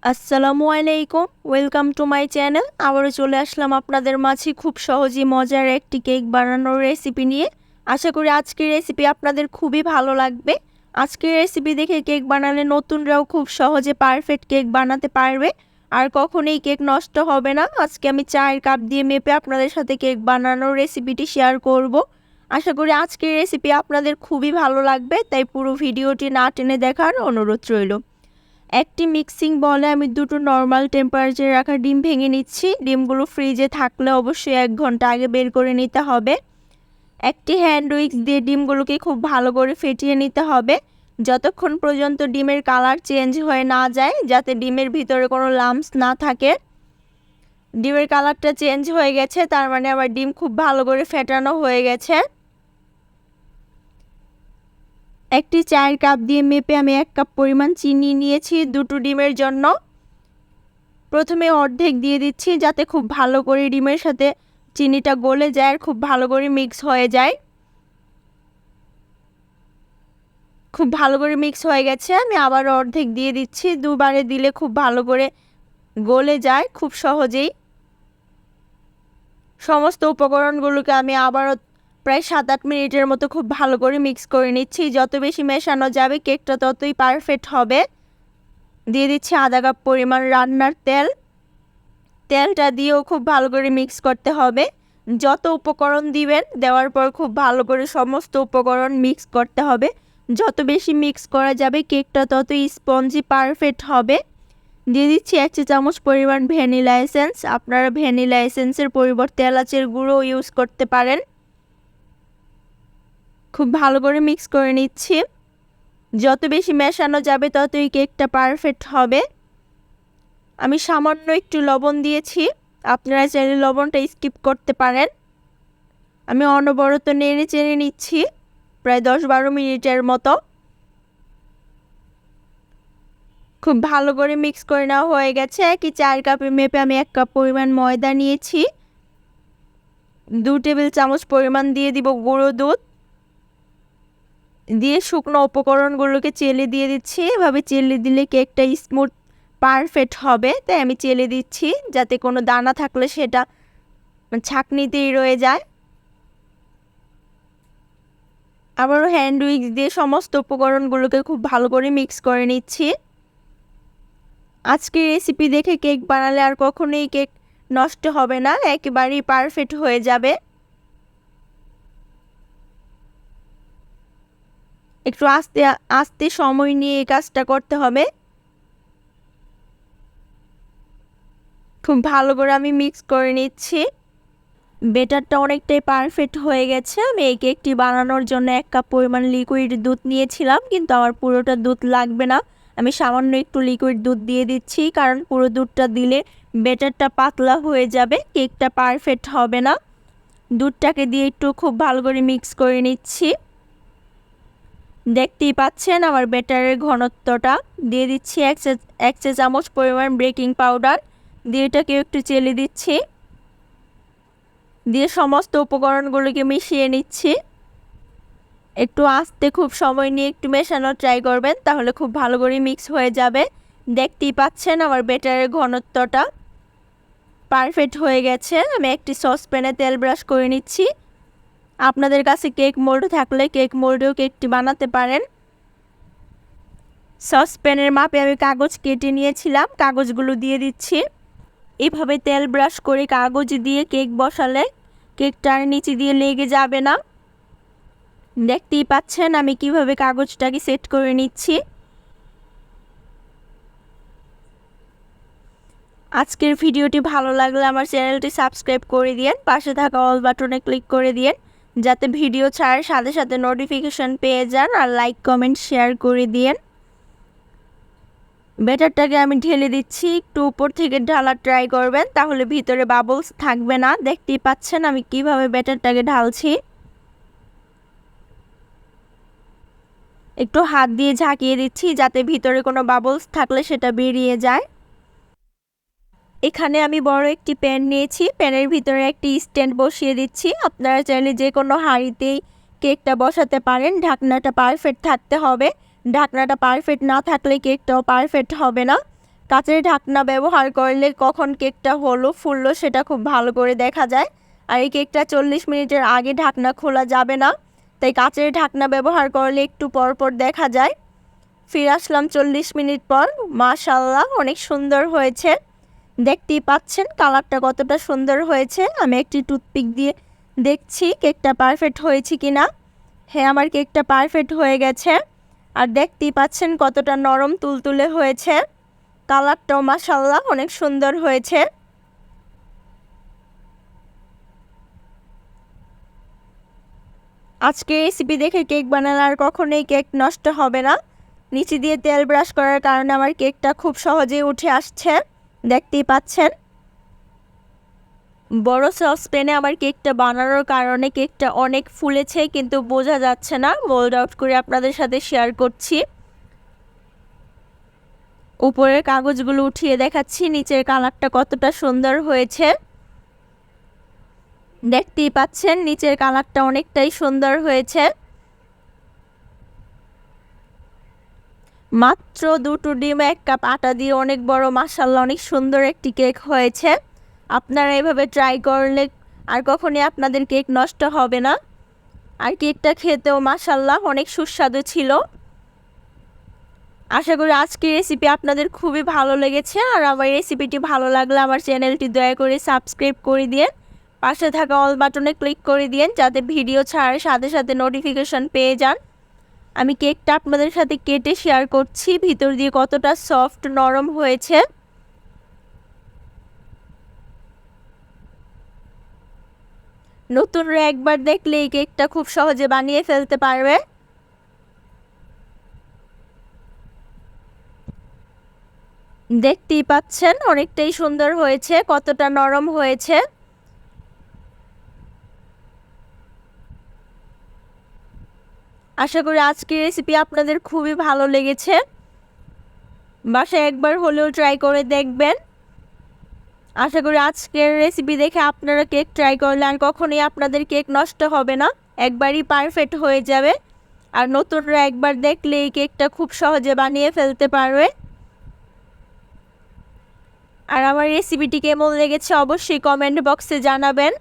আসসালামু আলাইকুম, welcome to my channel. আবারও চলে আসলাম আপনাদের মাঝে খুব সহজেই মজার একটি কেক বানানোর রেসিপি নিয়ে। আশা করি আজকের রেসিপি আপনাদের খুবই ভালো লাগবে। আজকের রেসিপি দেখে কেক বানালে নতুনরাও খুব সহজে পারফেক্ট কেক বানাতে পারবে, আর কখনোই কেক নষ্ট হবে না। আজকে আমি 4 কাপ দিয়ে মেপে আপনাদের সাথে কেক বানানোর রেসিপিটি শেয়ার করব। আশা করি আজকের রেসিপি আপনাদের খুবই ভালো লাগবে, তাই পুরো ভিডিওটি না টেনে দেখার অনুরোধ রইল। একটি মিক্সিং বলে আমি দুটো নর্মাল টেম্পারেচারে রাখা ডিম ভেঙে নিচ্ছি। ডিমগুলো ফ্রিজে থাকলে অবশ্যই 1 ঘন্টা আগে বের করে নিতে হবে। একটি হ্যান্ড উইক্স দিয়ে ডিমগুলোকে খুব ভালো করে ফেটিয়ে নিতে হবে যতক্ষণ পর্যন্ত ডিমের কালার চেঞ্জ হয়ে না যায়, যাতে ডিমের ভিতরে কোনো লাম্পস না থাকে। ডিমের কালারটা চেঞ্জ হয়ে গেছে, তার মানে আমার ডিম খুব ভালো করে ফেটানো হয়ে গেছে। একটি 4 কাপ দিয়ে মেপে আমি 1 কাপ পরিমাণ চিনি নিয়েছি দুটো ডিমের জন্য। প্রথমে অর্ধেক দিয়ে দিচ্ছি যাতে খুব ভালো করে ডিমের সাথে চিনিটা গলে যায় আর খুব ভালো করে মিক্স হয়ে যায়। খুব ভালো করে মিক্স হয়ে গেছে, আমি আবার অর্ধেক দিয়ে দিচ্ছি। দুবারে দিলে খুব ভালো করে গলে যায় খুব সহজেই। সমস্ত উপকরণগুলোকে আমি আবারও প্রায় 7-8 মিনিটের মতো খুব ভালো করে মিক্স করে নিচ্ছি। যত বেশি মেশানো যাবে কেকটা ততই পারফেক্ট হবে। দিয়ে দিচ্ছি আধা কাপ পরিমাণ রান্নার তেল। তেলটা দিয়েও খুব ভালো করে মিক্স করতে হবে। যত উপকরণ দিবেন দেওয়ার পর খুব ভালো করে সমস্ত উপকরণ মিক্স করতে হবে। যত বেশি মিক্স করা যাবে কেকটা ততই স্পঞ্জি পারফেক্ট হবে। দিয়ে দিচ্ছি 1 চা চামচ পরিমাণ ভ্যানিলা এসেন্স। আপনারা ভ্যানিলা এসেন্সের পরিবর্তে এলাচের গুঁড়ো ইউজ করতে পারেন। খুব ভালো করে মিক্স করে নিচ্ছি। যত বেশি মেশানো যাবে ততই কেকটা পারফেক্ট হবে। আমি সামান্য একটু লবণ দিয়েছি, আপনারা চাইলে লবণটা স্কিপ করতে পারেন। আমি অনবরত নেড়ে চেড়ে নিচ্ছি প্রায় 10-12 মিনিটের মতো। খুব ভালো করে মিক্স করে নেওয়া হয়ে গেছে। একই 4 কাপে মেপে আমি 1 কাপ পরিমাণ ময়দা নিয়েছি। 2 টেবিল চামচ পরিমাণ দিয়ে দিব গুঁড়ো দুধ। দিয়ে শুকনো উপকরণগুলোকে চেলে দিয়ে দিচ্ছি। এভাবে চেলে দিলে কেকটা স্মুথ পারফেক্ট হবে, তাই আমি চেলে দিচ্ছি যাতে কোনো দানা থাকলে সেটা ছাঁকনিতেই রয়ে যায়। আবারও হ্যান্ড উইক্স দিয়ে সমস্ত উপকরণগুলোকে খুব ভালো করে মিক্স করে নিচ্ছি। আজকের রেসিপি দেখে কেক বানালে আর কখনোই কেক নষ্ট হবে না, একেবারেই পারফেক্ট হয়ে যাবে। একটু আস্তে আস্তে সময় নিয়ে এই কাজটা করতে হবে। খুব ভালো করে আমি মিক্স করে নিচ্ছি। বেটারটা অনেকটাই পারফেক্ট হয়ে গেছে। আমি এই কেকটি বানানোর জন্য 1 কাপ পরিমাণ লিকুইড দুধ নিয়েছিলাম, কিন্তু আমার পুরোটা দুধ লাগবে না। আমি সামান্য একটু লিকুইড দুধ দিয়ে দিচ্ছি, কারণ পুরো দুধটা দিলে বেটারটা পাতলা হয়ে যাবে, কেকটা পারফেক্ট হবে না। দুধটাকে দিয়ে একটু খুব ভালো করে মিক্স করে নিচ্ছি। দেখতেই পাচ্ছেন আমার বেটারের ঘনত্বটা। দিয়ে দিচ্ছি 1 চা চামচ পরিমাণ বেকিং পাউডার। দিয়ে এটাকে একটু চেলে দিচ্ছি। দিয়ে সমস্ত উপকরণগুলোকে মিশিয়ে নিচ্ছি। একটু আস্তে খুব সময় নিয়ে একটু মেশানোর ট্রাই করবেন, তাহলে খুব ভালো করে মিক্স হয়ে যাবে। দেখতেই পাচ্ছেন আমার বেটারের ঘনত্বটা পারফেক্ট হয়ে গেছে। আমি একটি সসপ্যানে তেল ব্রাশ করে নিচ্ছি। আপনাদের কাছে কেক মোল্ড থাকলে কেক মোল্ডেও কেকটি বানাতে পারেন। সসপ্যানের মাপে আমি কাগজ কেটে নিয়েছিলাম, কাগজগুলো দিয়ে দিচ্ছি। এভাবে তেল ব্রাশ করে কাগজ দিয়ে কেক বসালে কেকটার নিচে দিয়ে লেগে যাবে না। দেখতেই পাচ্ছেন আমি কিভাবে কাগজটাকে সেট করে নিচ্ছি। আজকের ভিডিওটি ভালো লাগলে আমার চ্যানেলটি সাবস্ক্রাইব করে দিন, পাশে থাকা অল বাটনে ক্লিক করে দিন যাতে ভিডিও ছাড়ার সাথে সাথে নোটিফিকেশন পেয়ে যান, আর লাইক কমেন্ট শেয়ার করে দিন। ব্যাটারটাকে আমি ঢেলে দিচ্ছি। একটু উপর থেকে ঢালার ট্রাই করবেন, তাহলে ভিতরে বাবলস থাকবে না। দেখতেই পাচ্ছেন আমি কিভাবে ব্যাটারটাকে ঢালছি। একটু হাত দিয়ে ঝাঁকিয়ে দিচ্ছি যাতে ভিতরে কোনো বাবলস থাকলে সেটা বেরিয়ে যায়। এখানে আমি বড় একটি প্যান নিয়েছি, প্যানের ভিতরে একটি স্ট্যান্ড বসিয়ে দিচ্ছি। আপনারা চাইলে যে কোনো হাঁড়িতেই কেকটা বসাতে পারেন। ঢাকনাটা পারফেক্ট থাকতে হবে, ঢাকনাটা পারফেক্ট না থাকলে কেকটাও পারফেক্ট হবে না। কাচের ঢাকনা ব্যবহার করলে কখন কেকটা হলো ফুললো সেটা খুব ভালো করে দেখা যায়। আর এই কেকটা 40 মিনিটের আগে ঢাকনা খোলা যাবে না, তাই কাচের ঢাকনা ব্যবহার করলে একটু পর পর দেখা যায়। ফিরে আসলাম 40 মিনিট পর। মাশাআল্লাহ, অনেক সুন্দর হয়েছে। দেখতেই পাচ্ছেন কালারটা কতটা সুন্দর হয়েছে। আমি একটি টুথপিক দিয়ে দেখছি কেকটা পারফেক্ট হয়েছে কিনা। হ্যাঁ, আমার কেকটা পারফেক্ট হয়ে গেছে। আর দেখতেই পাচ্ছেন কতটা নরম তুলতুলে হয়েছে। কালারটাও মাশাআল্লাহ অনেক সুন্দর হয়েছে। আজকে রেসিপি দেখে কেক বানালে আর কখনোই কেক নষ্ট হবে না। নিচে দিয়ে তেল ব্রাশ করার কারণে আমার কেকটা খুব সহজেই উঠে আসছে, দেখতেই পাচ্ছেন। বড় সসপ্যানে আমার কেকটা বানানোর কারণে কেকটা অনেক ফুলেছে, কিন্তু বোঝা যাচ্ছে না। মোল্ড আউট করে আপনাদের সাথে শেয়ার করছি। উপরের কাগজগুলো উঠিয়ে দেখাচ্ছি নিচের কালারটা কতটা সুন্দর হয়েছে। দেখতেই পাচ্ছেন নিচের কালারটা অনেকটাই সুন্দর হয়েছে। মাত্র 2টো ডিম 1 কাপ আটা দিয়ে অনেক বড় মাশাআল্লাহ অনেক সুন্দর একটি কেক হয়েছে। আপনারা এভাবে ট্রাই করলে আর কখনোই আপনাদের কেক নষ্ট হবে না। আর কেকটা খেতেও মাশাআল্লাহ অনেক সুস্বাদু ছিল। আশা করি আজকের রেসিপি আপনাদের খুবই ভালো লেগেছে। আর আমার রেসিপিটি ভালো লাগলে আমার চ্যানেলটি দয়া করে সাবস্ক্রাইব করে দিন। পাশে থাকা অল বাটনে ক্লিক করে দিন যাতে ভিডিও ছাড়ার সাথে সাথে নোটিফিকেশন পেয়ে যান। আমি কেকটা আপনাদের সাথে কেটে শেয়ার করছি ভিতর দিয়ে কতটা সফট নরম হয়েছে। নতুনরা একবার দেখলে এই কেকটা খুব সহজে বানিয়ে ফেলতে পারবে। দেখতেই পাচ্ছেন অনেকটাই সুন্দর হয়েছে, কতটা নরম হয়েছে। আশা করি আজকের রেসিপি আপনাদের খুবই ভালো লেগেছে। বাসায় একবার হলেও ট্রাই করে দেখবেন। আশা করি আজকের রেসিপি দেখে আপনারা কেক ট্রাই করলে আর কখনোই আপনাদের কেক নষ্ট হবে না, একবারই পারফেক্ট হয়ে যাবে। আর নতুনরা একবার দেখলে এই কেকটা খুব সহজে বানিয়ে ফেলতে পারবে। আর আমার রেসিপিটি কেমন লেগেছে অবশ্যই কমেন্ট বক্সে জানাবেন।